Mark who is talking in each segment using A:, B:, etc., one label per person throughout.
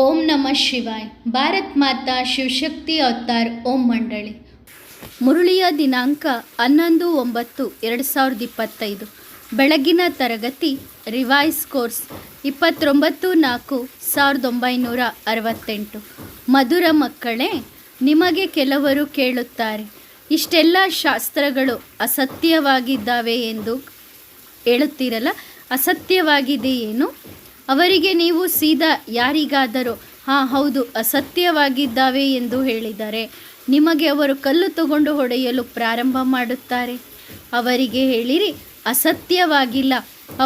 A: ಓಂ ನಮಃ ಶಿವಾಯ್. ಭಾರತ್ ಮಾತಾ ಶಿವಶಕ್ತಿ ಅವತಾರ್ ಓಂ ಮಂಡಳಿ. ಮುರಳಿಯ ದಿನಾಂಕ 11/9/2025. ಬೆಳಗಿನ ತರಗತಿ ರಿವೈಸ್ ಕೋರ್ಸ್ 29/4/1968. ಮಧುರ ಮಕ್ಕಳೇ, ನಿಮಗೆ ಕೆಲವರು ಕೇಳುತ್ತಾರೆ, ಇಷ್ಟೆಲ್ಲ ಶಾಸ್ತ್ರಗಳು ಅಸತ್ಯವಾಗಿದ್ದಾವೆ ಎಂದು ಹೇಳುತ್ತೀರಲ್ಲ, ಅಸತ್ಯವಾಗಿದೆ ಏನು? ಅವರಿಗೆ ನೀವು ಸೀದಾ ಯಾರಿಗಾದರೂ ಹೌದು ಅಸತ್ಯವಾಗಿದ್ದಾವೆ ಎಂದು ಹೇಳಿದರೆ ನಿಮಗೆ ಅವರು ಕಲ್ಲು ತಗೊಂಡು ಹೊಡೆಯಲು ಪ್ರಾರಂಭ ಮಾಡುತ್ತಾರೆ. ಅವರಿಗೆ ಹೇಳಿರಿ, ಅಸತ್ಯವಾಗಿಲ್ಲ,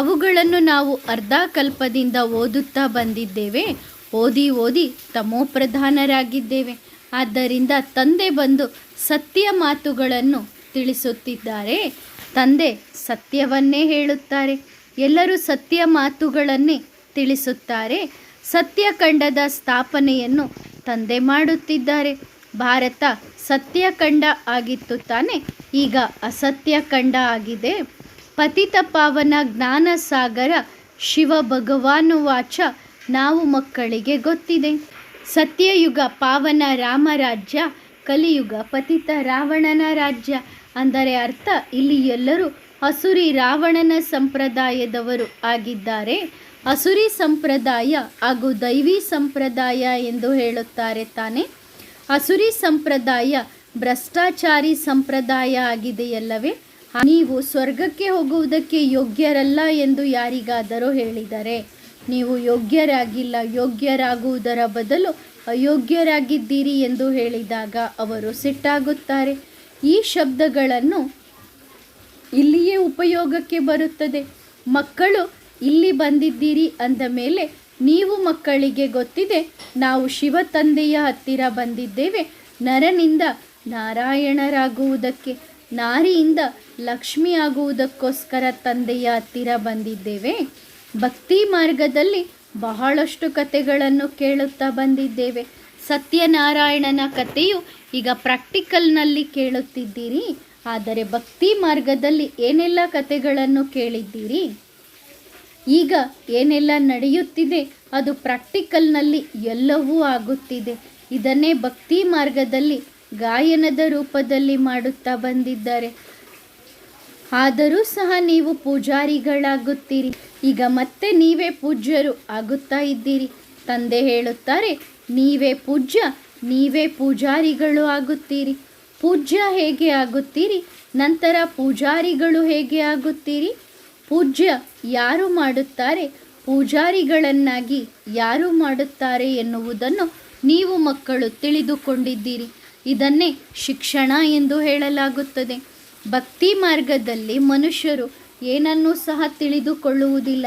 A: ಅವುಗಳನ್ನು ನಾವು ಅರ್ಧ ಕಲ್ಪದಿಂದ ಓದುತ್ತಾ ಬಂದಿದ್ದೇವೆ, ಓದಿ ತಮೋಪ್ರಧಾನರಾಗಿದ್ದೇವೆ. ಆದ್ದರಿಂದ ತಂದೆ ಬಂದು ಸತ್ಯ ಮಾತುಗಳನ್ನು ತಿಳಿಸುತ್ತಿದ್ದಾರೆ. ತಂದೆ ಸತ್ಯವನ್ನೇ ಹೇಳುತ್ತಾರೆ. ಎಲ್ಲರೂ ಸತ್ಯ ಮಾತುಗಳನ್ನೇ ತಿಳಿಸುತ್ತಾರೆ. ಸತ್ಯಖಂಡದ ಸ್ಥಾಪನೆಯನ್ನು ತಂದೆ ಮಾಡುತ್ತಿದ್ದಾರೆ. ಭಾರತ ಸತ್ಯಖಂಡ ಆಗಿತ್ತು ತಾನೆ, ಈಗ ಅಸತ್ಯಖಂಡ ಆಗಿದೆ. ಪತಿತ ಪಾವನ ಜ್ಞಾನ ಸಾಗರ ಶಿವ ಭಗವಾನುವಾಚ. ನಾವು ಮಕ್ಕಳಿಗೆ ಗೊತ್ತಿದೆ, ಸತ್ಯಯುಗ ಪಾವನ ರಾಮರಾಜ್ಯ, ಕಲಿಯುಗ ಪತಿತ ರಾವಣನ ರಾಜ್ಯ. ಅಂದರೆ ಅರ್ಥ, ಇಲ್ಲಿ ಎಲ್ಲರೂ ಅಸುರಿ ರಾವಣನ ಸಂಪ್ರದಾಯದವರು ಆಗಿದ್ದಾರೆ. ಅಸುರಿ ಸಂಪ್ರದಾಯ ಹಾಗೂ ದೈವಿ ಸಂಪ್ರದಾಯ ಎಂದು ಹೇಳುತ್ತಾರೆ ತಾನೆ. ಅಸುರಿ ಸಂಪ್ರದಾಯ ಭ್ರಷ್ಟಾಚಾರಿ ಸಂಪ್ರದಾಯ ಆಗಿದೆಯಲ್ಲವೇ? ನೀವು ಸ್ವರ್ಗಕ್ಕೆ ಹೋಗುವುದಕ್ಕೆ ಯೋಗ್ಯರಲ್ಲ ಎಂದು ಯಾರಿಗಾದರೂ ಹೇಳಿದರೆ, ನೀವು ಯೋಗ್ಯರಾಗಿಲ್ಲ, ಯೋಗ್ಯರಾಗುವುದರ ಬದಲು ಅಯೋಗ್ಯರಾಗಿದ್ದೀರಿ ಎಂದು ಹೇಳಿದಾಗ ಅವರು ಸಿಟ್ಟಾಗುತ್ತಾರೆ. ಈ ಶಬ್ದಗಳನ್ನು ಇಲ್ಲಿಯೇ ಉಪಯೋಗಕ್ಕೆ ಬರುತ್ತದೆ. ಮಕ್ಕಳು ಇಲ್ಲಿ ಬಂದಿದ್ದೀರಿ ಅಂದ ಮೇಲೆ ನೀವು ಮಕ್ಕಳಿಗೆ ಗೊತ್ತಿದೆ, ನಾವು ಶಿವ ತಂದೆಯ ಹತ್ತಿರ ಬಂದಿದ್ದೇವೆ. ನರನಿಂದ ನಾರಾಯಣರಾಗುವುದಕ್ಕೆ, ನಾರಿಯಿಂದ ಲಕ್ಷ್ಮಿ ಆಗುವುದಕ್ಕೋಸ್ಕರ ತಂದೆಯ ಹತ್ತಿರ ಬಂದಿದ್ದೇವೆ. ಭಕ್ತಿ ಮಾರ್ಗದಲ್ಲಿ ಬಹಳಷ್ಟು ಕಥೆಗಳನ್ನು ಕೇಳುತ್ತಾ ಬಂದಿದ್ದೇವೆ. ಸತ್ಯನಾರಾಯಣನ ಕಥೆಯು ಈಗ ಪ್ರಾಕ್ಟಿಕಲ್ನಲ್ಲಿ ಕೇಳುತ್ತಿದ್ದೀರಿ. ಆದರೆ ಭಕ್ತಿ ಮಾರ್ಗದಲ್ಲಿ ಏನೆಲ್ಲ ಕಥೆಗಳನ್ನು ಕೇಳಿದ್ದೀರಿ? ಈಗ ಏನೆಲ್ಲ ನಡೆಯುತ್ತಿದೆ ಅದು ಪ್ರಾಕ್ಟಿಕಲ್ನಲ್ಲಿ ಎಲ್ಲವೂ ಆಗುತ್ತಿದೆ. ಇದನ್ನೇ ಭಕ್ತಿ ಮಾರ್ಗದಲ್ಲಿ ಗಾಯನದ ರೂಪದಲ್ಲಿ ಮಾಡುತ್ತಾ ಬಂದಿದ್ದಾರೆ. ಆದರೂ ಸಹ ನೀವು ಪೂಜಾರಿಗಳಾಗುತ್ತೀರಿ. ಈಗ ಮತ್ತೆ ನೀವೇ ಪೂಜ್ಯರು ಆಗುತ್ತಾ ಇದ್ದೀರಿ. ತಂದೆ ಹೇಳುತ್ತಾರೆ, ನೀವೇ ಪೂಜ್ಯ, ನೀವೇ ಪೂಜಾರಿಗಳು ಆಗುತ್ತೀರಿ. ಪೂಜ್ಯ ಹೇಗೆ ಆಗುತ್ತೀರಿ? ನಂತರ ಪೂಜಾರಿಗಳು ಹೇಗೆ ಆಗುತ್ತೀರಿ? ಪೂಜ್ಯ ಯಾರು ಮಾಡುತ್ತಾರೆ, ಪೂಜಾರಿಗಳನ್ನಾಗಿ ಯಾರು ಮಾಡುತ್ತಾರೆ ಎನ್ನುವುದನ್ನು ನೀವು ಮಕ್ಕಳು ತಿಳಿದುಕೊಂಡಿದ್ದೀರಿ. ಇದನ್ನೇ ಶಿಕ್ಷಣ ಎಂದು ಹೇಳಲಾಗುತ್ತದೆ. ಭಕ್ತಿ ಮಾರ್ಗದಲ್ಲಿ ಮನುಷ್ಯರು ಏನನ್ನೂ ಸಹ ತಿಳಿದುಕೊಳ್ಳುವುದಿಲ್ಲ.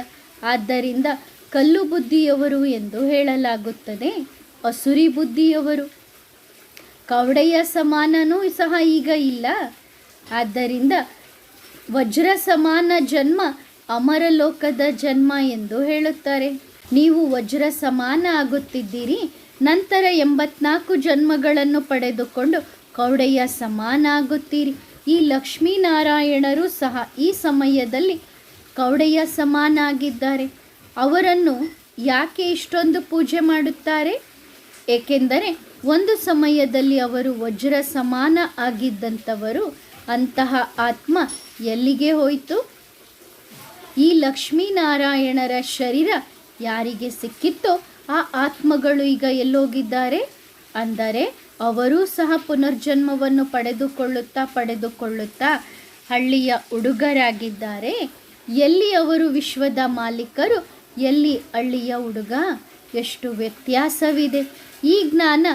A: ಆದ್ದರಿಂದ ಕಲ್ಲು ಬುದ್ಧಿಯವರು ಎಂದು ಹೇಳಲಾಗುತ್ತದೆ. ಅಸುರಿ ಬುದ್ಧಿಯವರು. ಕವಡೆಯ ಸಮಾನನೂ ಸಹ ಈಗ ಇಲ್ಲ. ಆದ್ದರಿಂದ ವಜ್ರ ಸಮಾನ ಜನ್ಮ ಅಮರಲೋಕದ ಜನ್ಮ ಎಂದು ಹೇಳುತ್ತಾರೆ. ನೀವು ವಜ್ರ ಸಮಾನ ಆಗುತ್ತಿದ್ದೀರಿ. ನಂತರ 84 ಜನ್ಮಗಳನ್ನು ಪಡೆದುಕೊಂಡು ಕವಡೆಯ ಸಮಾನ ಆಗುತ್ತೀರಿ. ಈ ಲಕ್ಷ್ಮೀನಾರಾಯಣರು ಸಹ ಈ ಸಮಯದಲ್ಲಿ ಕವಡೆಯ ಸಮಾನ ಆಗಿದ್ದಾರೆ. ಅವರನ್ನು ಯಾಕೆ ಇಷ್ಟೊಂದು ಪೂಜೆ ಮಾಡುತ್ತಾರೆ? ಏಕೆಂದರೆ ಒಂದು ಸಮಯದಲ್ಲಿ ಅವರು ವಜ್ರ ಸಮಾನ ಆಗಿದ್ದಂಥವರು. ಅಂತಹ ಆತ್ಮ ಎಲ್ಲಿಗೆ ಹೋಯಿತು? ಈ ಲಕ್ಷ್ಮೀನಾರಾಯಣರ ಶರೀರ ಯಾರಿಗೆ ಸಿಕ್ಕಿತ್ತೋ ಆ ಆತ್ಮಗಳು ಈಗ ಎಲ್ಲೋಗಿದ್ದಾರೆ? ಅಂದರೆ ಅವರೂ ಸಹ ಪುನರ್ಜನ್ಮವನ್ನು ಪಡೆದುಕೊಳ್ಳುತ್ತಾ ಹಳ್ಳಿಯ ಹುಡುಗರಾಗಿದ್ದಾರೆ. ಎಲ್ಲಿ ಅವರು ವಿಶ್ವದ ಮಾಲೀಕರು, ಎಲ್ಲಿ ಹಳ್ಳಿಯ ಹುಡುಗ? ಎಷ್ಟು ವ್ಯತ್ಯಾಸವಿದೆ. ಈ ಜ್ಞಾನ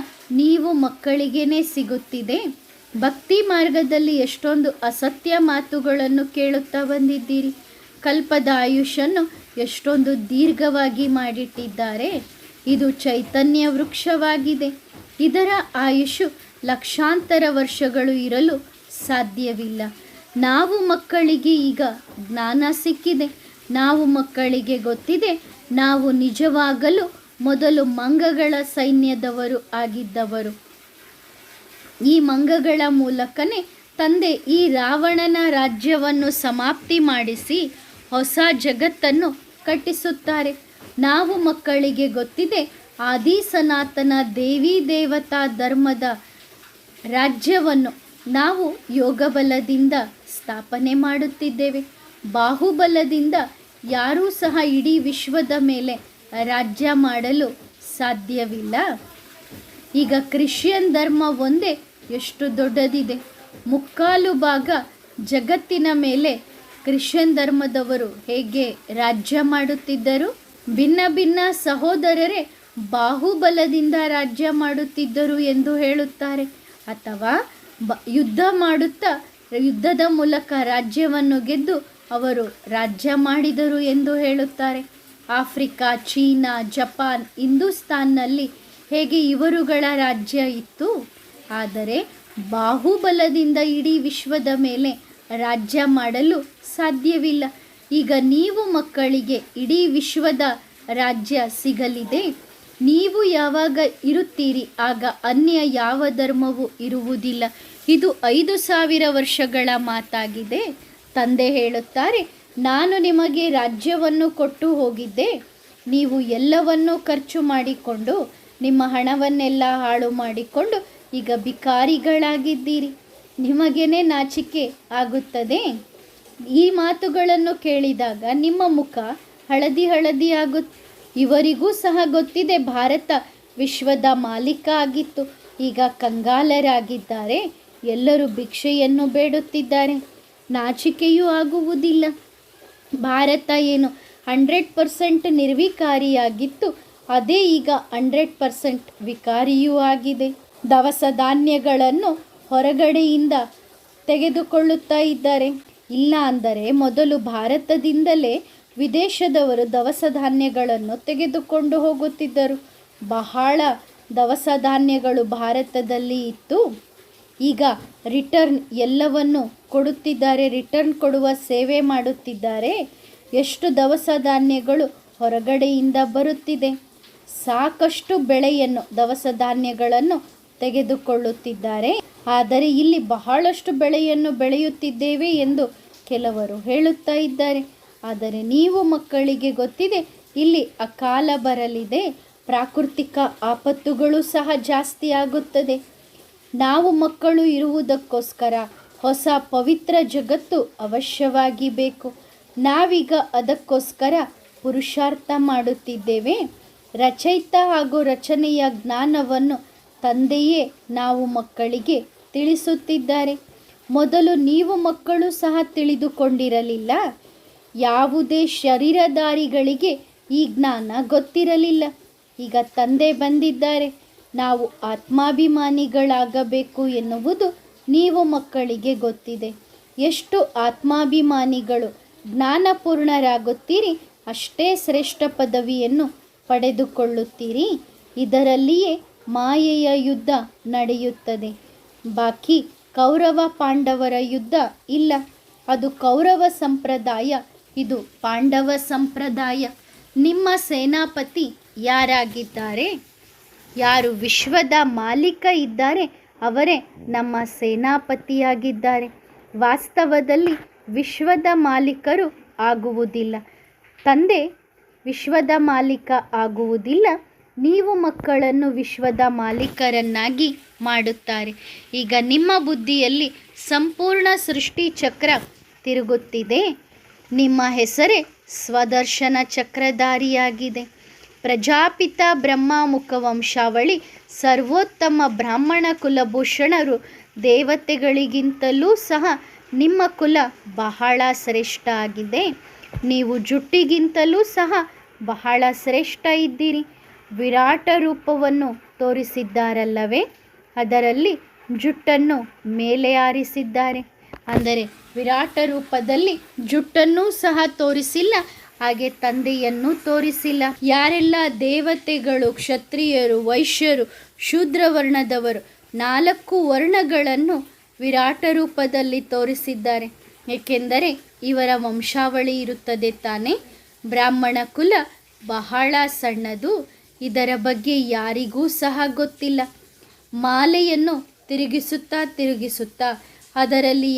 A: ನೀವು ಮಕ್ಕಳಿಗೇನೆ ಸಿಗುತ್ತಿದೆ. ಭಕ್ತಿ ಮಾರ್ಗದಲ್ಲಿ ಎಷ್ಟೊಂದು ಅಸತ್ಯ ಮಾತುಗಳನ್ನು ಕೇಳುತ್ತಾ ಬಂದಿದ್ದೀರಿ. ಕಲ್ಪದ ಆಯುಷನ್ನು ಎಷ್ಟೊಂದು ದೀರ್ಘವಾಗಿ ಮಾಡಿಟ್ಟಿದ್ದಾರೆ. ಇದು ಚೈತನ್ಯ ವೃಕ್ಷವಾಗಿದೆ. ಇದರ ಆಯುಷು ಲಕ್ಷಾಂತರ ವರ್ಷಗಳು ಇರಲು ಸಾಧ್ಯವಿಲ್ಲ. ನಾವು ಮಕ್ಕಳಿಗೆ ಈಗ ಜ್ಞಾನ ಸಿಕ್ಕಿದೆ. ನಾವು ಮಕ್ಕಳಿಗೆ ಗೊತ್ತಿದೆ, ನಾವು ನಿಜವಾಗಲೂ ಮೊದಲು ಮಂಗಗಳ ಸೈನ್ಯದವರು ಆಗಿದ್ದವರು. ಈ ಮಂಗಗಳ ಮೂಲಕನೇ ತಂದೆ ಈ ರಾವಣನ ರಾಜ್ಯವನ್ನು ಸಮಾಪ್ತಿ ಮಾಡಿಸಿ ಹೊಸ ಜಗತ್ತನ್ನು ಕಟ್ಟಿಸುತ್ತಾರೆ. ನಾವು ಮಕ್ಕಳಿಗೆ ಗೊತ್ತಿದೆ, ಆದಿ ಸನಾತನ ದೇವಿ ದೇವತಾ ಧರ್ಮದ ರಾಜ್ಯವನ್ನು ನಾವು ಯೋಗಬಲದಿಂದ ಸ್ಥಾಪನೆ ಮಾಡುತ್ತಿದ್ದೇವೆ. ಬಾಹುಬಲದಿಂದ ಯಾರೂ ಸಹ ಇಡೀ ವಿಶ್ವದ ಮೇಲೆ ರಾಜ್ಯ ಮಾಡಲು ಸಾಧ್ಯವಿಲ್ಲ. ಈಗ ಕ್ರಿಶ್ಚಿಯನ್ ಧರ್ಮ ಒಂದೇ ಎಷ್ಟು ದೊಡ್ಡದಿದೆ. ಮುಕ್ಕಾಲು ಭಾಗ ಜಗತ್ತಿನ ಮೇಲೆ ಕ್ರಿಶ್ಚಿಯನ್ ಧರ್ಮದವರು ಹೇಗೆ ರಾಜ್ಯ ಮಾಡುತ್ತಿದ್ದರು? ಭಿನ್ನ ಭಿನ್ನ ಸಹೋದರರೇ ಬಾಹುಬಲದಿಂದ ರಾಜ್ಯ ಮಾಡುತ್ತಿದ್ದರು ಎಂದು ಹೇಳುತ್ತಾರೆ. ಅಥವಾ ಯುದ್ಧ ಮಾಡುತ್ತಾ ಯುದ್ಧದ ಮೂಲಕ ರಾಜ್ಯವನ್ನು ಗೆದ್ದು ಅವರು ರಾಜ್ಯ ಮಾಡಿದರು ಎಂದು ಹೇಳುತ್ತಾರೆ. ಆಫ್ರಿಕಾ, ಚೀನಾ, ಜಪಾನ್, ಹಿಂದೂಸ್ತಾನ್ನಲ್ಲಿ ಹೇಗೆ ಇವರುಗಳ ರಾಜ್ಯ ಇತ್ತು. ಆದರೆ ಬಾಹುಬಲದಿಂದ ಇಡೀ ವಿಶ್ವದ ಮೇಲೆ ರಾಜ್ಯ ಮಾಡಲು ಸಾಧ್ಯವಿಲ್ಲ. ಈಗ ನೀವು ಮಕ್ಕಳಿಗೆ ಇಡೀ ವಿಶ್ವದ ರಾಜ್ಯ ಸಿಗಲಿದೆ. ನೀವು ಯಾವಾಗ ಇರುತ್ತೀರಿ ಆಗ ಅನ್ಯ ಯಾವ ಧರ್ಮವೂ ಇರುವುದಿಲ್ಲ. ಇದು 5,000 ವರ್ಷಗಳ ಮಾತಾಗಿದೆ. ತಂದೆ ಹೇಳುತ್ತಾರೆ, ನಾನು ನಿಮಗೆ ರಾಜ್ಯವನ್ನು ಕೊಟ್ಟು ಹೋಗಿದ್ದೆ. ನೀವು ಎಲ್ಲವನ್ನೂ ಖರ್ಚು ಮಾಡಿಕೊಂಡು ನಿಮ್ಮ ಹಣವನ್ನೆಲ್ಲ ಹಾಳು ಮಾಡಿಕೊಂಡು ಈಗ ಭಿಕಾರಿಗಳಾಗಿದ್ದೀರಿ. ನಿಮಗೇನೆ ನಾಚಿಕೆ ಆಗುತ್ತದೆ. ಈ ಮಾತುಗಳನ್ನು ಕೇಳಿದಾಗ ನಿಮ್ಮ ಮುಖ ಹಳದಿ ಆಗುತ್ತೆ. ಇವರಿಗೂ ಸಹ ಗೊತ್ತಿದೆ ಭಾರತ ವಿಶ್ವದ ಮಾಲೀಕ ಆಗಿತ್ತು. ಈಗ ಕಂಗಾಲರಾಗಿದ್ದಾರೆ. ಎಲ್ಲರೂ ಭಿಕ್ಷೆಯನ್ನು ಬೇಡುತ್ತಿದ್ದಾರೆ. ನಾಚಿಕೆಯೂ ಆಗುವುದಿಲ್ಲ. ಭಾರತ ಏನು 100% ನಿರ್ವಿಕಾರಿಯಾಗಿತ್ತು, ಅದೇ ಈಗ 100% ವಿಕಾರಿಯೂ ಆಗಿದೆ. ದವಸ ಧಾನ್ಯಗಳನ್ನು ಹೊರಗಡೆಯಿಂದ ತೆಗೆದುಕೊಳ್ಳುತ್ತಾ ಇದ್ದಾರೆ. ಇಲ್ಲ ಅಂದರೆ ಮೊದಲು ಭಾರತದಿಂದಲೇ ವಿದೇಶದವರು ದವಸ ಧಾನ್ಯಗಳನ್ನು ತೆಗೆದುಕೊಂಡು ಹೋಗುತ್ತಿದ್ದರು. ಬಹಳ ದವಸ ಧಾನ್ಯಗಳು ಭಾರತದಲ್ಲಿ ಇತ್ತು. ಈಗ ರಿಟರ್ನ್ ಎಲ್ಲವನ್ನು ಕೊಡುತ್ತಿದ್ದಾರೆ. ರಿಟರ್ನ್ ಕೊಡುವ ಸೇವೆ ಮಾಡುತ್ತಿದ್ದಾರೆ. ಎಷ್ಟು ದವಸ ಧಾನ್ಯಗಳು ಹೊರಗಡೆಯಿಂದ ಬರುತ್ತಿದೆ. ಸಾಕಷ್ಟು ಬೆಳೆಯನ್ನು ದವಸ ಧಾನ್ಯಗಳನ್ನು ತೆಗೆದುಕೊಳ್ಳುತ್ತಿದ್ದಾರೆ. ಆದರೆ ಇಲ್ಲಿ ಬಹಳಷ್ಟು ಬೆಳೆಯನ್ನು ಬೆಳೆಯುತ್ತಿದ್ದೇವೆ ಎಂದು ಕೆಲವರು ಹೇಳುತ್ತಾ ಇದ್ದಾರೆ. ಆದರೆ ನೀವು ಮಕ್ಕಳಿಗೆ ಗೊತ್ತಿದೆ, ಇಲ್ಲಿ ಅಕಾಲ ಬರಲಿದೆ. ಪ್ರಾಕೃತಿಕ ಆಪತ್ತುಗಳು ಸಹ ಜಾಸ್ತಿ ಆಗುತ್ತದೆ. ನಾವು ಮಕ್ಕಳು ಇರುವುದಕ್ಕೋಸ್ಕರ ಹೊಸ ಪವಿತ್ರ ಜಗತ್ತು ಅವಶ್ಯವಾಗಿ ಬೇಕು. ನಾವೀಗ ಅದಕ್ಕೋಸ್ಕರ ಪುರುಷಾರ್ಥ ಮಾಡುತ್ತಿದ್ದೇವೆ. ರಚಯಿತ ಹಾಗೂ ರಚನೆಯ ಜ್ಞಾನವನ್ನು ತಂದೆಯೇ ನಾವು ಮಕ್ಕಳಿಗೆ ತಿಳಿಸುತ್ತಿದ್ದಾರೆ. ಮೊದಲು ನೀವು ಮಕ್ಕಳು ಸಹ ತಿಳಿದುಕೊಂಡಿರಲಿಲ್ಲ. ಯಾವುದೇ ಶರೀರಧಾರಿಗಳಿಗೆ ಈ ಜ್ಞಾನ ಗೊತ್ತಿರಲಿಲ್ಲ. ಈಗ ತಂದೆ ಬಂದಿದ್ದಾರೆ. ನಾವು ಆತ್ಮಾಭಿಮಾನಿಗಳಾಗಬೇಕು ಎನ್ನುವುದು ನೀವು ಮಕ್ಕಳಿಗೆ ಗೊತ್ತಿದೆ. ಎಷ್ಟು ಆತ್ಮಾಭಿಮಾನಿಗಳು ಜ್ಞಾನಪೂರ್ಣರಾಗುತ್ತೀರಿ ಅಷ್ಟೇ ಶ್ರೇಷ್ಠ ಪದವಿಯನ್ನು ಪಡೆದುಕೊಳ್ಳುತ್ತೀರಿ. ಇದರಲ್ಲಿಯೇ ಮಾಯೆಯ ಯುದ್ಧ ನಡೆಯುತ್ತದೆ. ಬಾಕಿ ಕೌರವ ಪಾಂಡವರ ಯುದ್ಧ ಇಲ್ಲ. ಅದು ಕೌರವ ಸಂಪ್ರದಾಯ, ಇದು ಪಾಂಡವ ಸಂಪ್ರದಾಯ. ನಿಮ್ಮ ಸೇನಾಪತಿ ಯಾರಾಗಿದ್ದಾರೆ? ಯಾರು ವಿಶ್ವದ ಮಾಲೀಕ ಇದ್ದಾರೆ ಅವರೇ ನಮ್ಮ ಸೇನಾಪತಿಯಾಗಿದ್ದಾರೆ. ವಾಸ್ತವದಲ್ಲಿ ವಿಶ್ವದ ಮಾಲೀಕರು ಆಗುವುದಿಲ್ಲ. ತಂದೆ ವಿಶ್ವದ ಮಾಲೀಕ ಆಗುವುದಿಲ್ಲ. ನೀವು ಮಕ್ಕಳನ್ನು ವಿಶ್ವದ ಮಾಲೀಕರನ್ನಾಗಿ ಮಾಡುತ್ತಾರೆ. ಈಗ ನಿಮ್ಮ ಬುದ್ಧಿಯಲ್ಲಿ ಸಂಪೂರ್ಣ ಸೃಷ್ಟಿ ಚಕ್ರ ತಿರುಗುತ್ತಿದೆ. ನಿಮ್ಮ ಹೆಸರೇ ಸ್ವದರ್ಶನ ಚಕ್ರಧಾರಿಯಾಗಿದೆ. ಪ್ರಜಾಪಿತ ಬ್ರಹ್ಮ ಮುಖವಂಶಾವಳಿ ಸರ್ವೋತ್ತಮ ಬ್ರಾಹ್ಮಣ ಕುಲಭೂಷಣರು. ದೇವತೆಗಳಿಗಿಂತಲೂ ಸಹ ನಿಮ್ಮ ಕುಲ ಬಹಳ ಶ್ರೇಷ್ಠ ಆಗಿದೆ. ನೀವು ಜುಟ್ಟಿಗಿಂತಲೂ ಸಹ ಬಹಳ ಶ್ರೇಷ್ಠ ಇದ್ದೀರಿ. ವಿರಾಟ ರೂಪವನ್ನು ತೋರಿಸಿದ್ದಾರಲ್ಲವೇ, ಅದರಲ್ಲಿ ಜುಟ್ಟನ್ನು ಮೇಲೆ ಆರಿಸಿದ್ದಾರೆ. ಅಂದರೆ ವಿರಾಟ ರೂಪದಲ್ಲಿ ಜುಟ್ಟನ್ನೂ ಸಹ ತೋರಿಸಿಲ್ಲ, ಹಾಗೆ ತಂದೆಯನ್ನು ತೋರಿಸಿಲ್ಲ. ಯಾರೆಲ್ಲ ದೇವತೆಗಳು, ಕ್ಷತ್ರಿಯರು, ವೈಶ್ಯರು, ಶೂದ್ರವರ್ಣದವರು 4 ವರ್ಣಗಳನ್ನು ವಿರಾಟ ರೂಪದಲ್ಲಿ ತೋರಿಸಿದ್ದಾರೆ. ಏಕೆಂದರೆ ಇವರ ವಂಶಾವಳಿ ಇರುತ್ತದೆ ತಾನೇ. ಬ್ರಾಹ್ಮಣ ಕುಲ ಬಹಳ ಸಣ್ಣದು. ಇದರ ಬಗ್ಗೆ ಯಾರಿಗೂ ಸಹ ಗೊತ್ತಿಲ್ಲ. ಮಾಲೆಯನ್ನು ತಿರುಗಿಸುತ್ತಾ ಅದರಲ್ಲಿ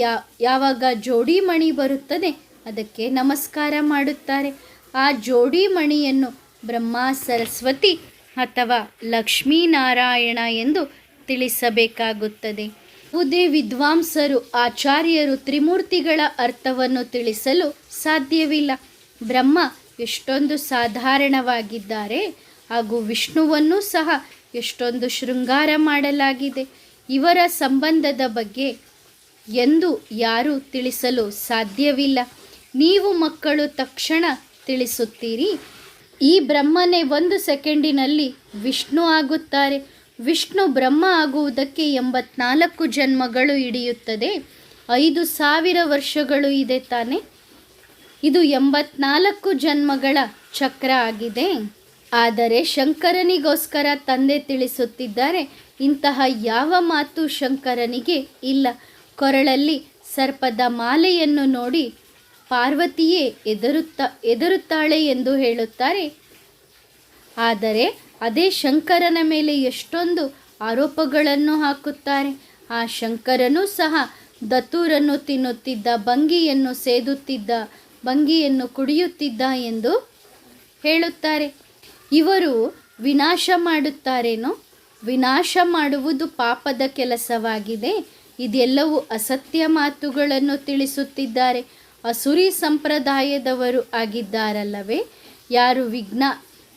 A: ಯಾವಾಗ ಜೋಡಿ ಮಣಿ ಬರುತ್ತದೆ ಅದಕ್ಕೆ ನಮಸ್ಕಾರ ಮಾಡುತ್ತಾರೆ. ಆ ಜೋಡಿ ಮಣಿಯನ್ನು ಬ್ರಹ್ಮ, ಸರಸ್ವತಿ ಅಥವಾ ಲಕ್ಷ್ಮೀನಾರಾಯಣ ಎಂದು ತಿಳಿಸಬೇಕಾಗುತ್ತದೆ. ಯಾವುದೇ ವಿದ್ವಾಂಸರು ಆಚಾರ್ಯರು ತ್ರಿಮೂರ್ತಿಗಳ ಅರ್ಥವನ್ನು ತಿಳಿಸಲು ಸಾಧ್ಯವಿಲ್ಲ. ಬ್ರಹ್ಮ ಎಷ್ಟೊಂದು ಸಾಧಾರಣವಾಗಿದ್ದಾರೆ ಹಾಗೂ ವಿಷ್ಣುವನ್ನು ಸಹ ಎಷ್ಟೊಂದು ಶೃಂಗಾರ ಮಾಡಲಾಗಿದೆ. ಇವರ ಸಂಬಂಧದ ಬಗ್ಗೆ ಎಂದು ಯಾರೂ ತಿಳಿಸಲು ಸಾಧ್ಯವಿಲ್ಲ. ನೀವು ಮಕ್ಕಳು ತಕ್ಷಣ ತಿಳಿಸುತ್ತೀರಿ. ಈ ಬ್ರಹ್ಮನೇ 1 ಸೆಕೆಂಡಿನಲ್ಲಿ ವಿಷ್ಣು ಆಗುತ್ತಾರೆ. ವಿಷ್ಣು ಬ್ರಹ್ಮ ಆಗುವುದಕ್ಕೆ 84 ಜನ್ಮಗಳು ಹಿಡಿಯುತ್ತದೆ. 5000 ವರ್ಷಗಳು ಇದೆ ತಾನೆ. ಇದು 84 ಜನ್ಮಗಳ ಚಕ್ರ ಆಗಿದೆ. ಆದರೆ ಶಂಕರನಿಗೋಸ್ಕರ ತಂದೆ ತಿಳಿಸುತ್ತಿದ್ದಾರೆ. ಇಂತಹ ಯಾವ ಮಾತು ಶಂಕರನಿಗೆ ಇಲ್ಲ. ಕೊರಳಲ್ಲಿ ಸರ್ಪದ ಮಾಲೆಯನ್ನು ನೋಡಿ ಪಾರ್ವತಿಯೇ ಎದುರುತ್ತಾಳೆ ಎಂದು ಹೇಳುತ್ತಾರೆ. ಆದರೆ ಅದೇ ಶಂಕರನ ಮೇಲೆ ಎಷ್ಟೊಂದು ಆರೋಪಗಳನ್ನು ಹಾಕುತ್ತಾರೆ. ಆ ಶಂಕರನೂ ಸಹ ದತ್ತೂರನ್ನು ತಿನ್ನುತ್ತಿದ್ದ, ಭಂಗಿಯನ್ನು ಸೇದುತ್ತಿದ್ದ, ಭಂಗಿಯನ್ನು ಕುಡಿಯುತ್ತಿದ್ದ ಎಂದು ಹೇಳುತ್ತಾರೆ. ಇವರು ವಿನಾಶ ಮಾಡುತ್ತಾರೇನೋ? ವಿನಾಶ ಮಾಡುವುದು ಪಾಪದ ಕೆಲಸವಾಗಿದೆ. ಇದೆಲ್ಲವೂ ಅಸತ್ಯ ಮಾತುಗಳನ್ನು ತಿಳಿಸುತ್ತಿದ್ದಾರೆ. ಅಸುರಿ ಸಂಪ್ರದಾಯದವರು ಆಗಿದ್ದಾರಲ್ಲವೇ.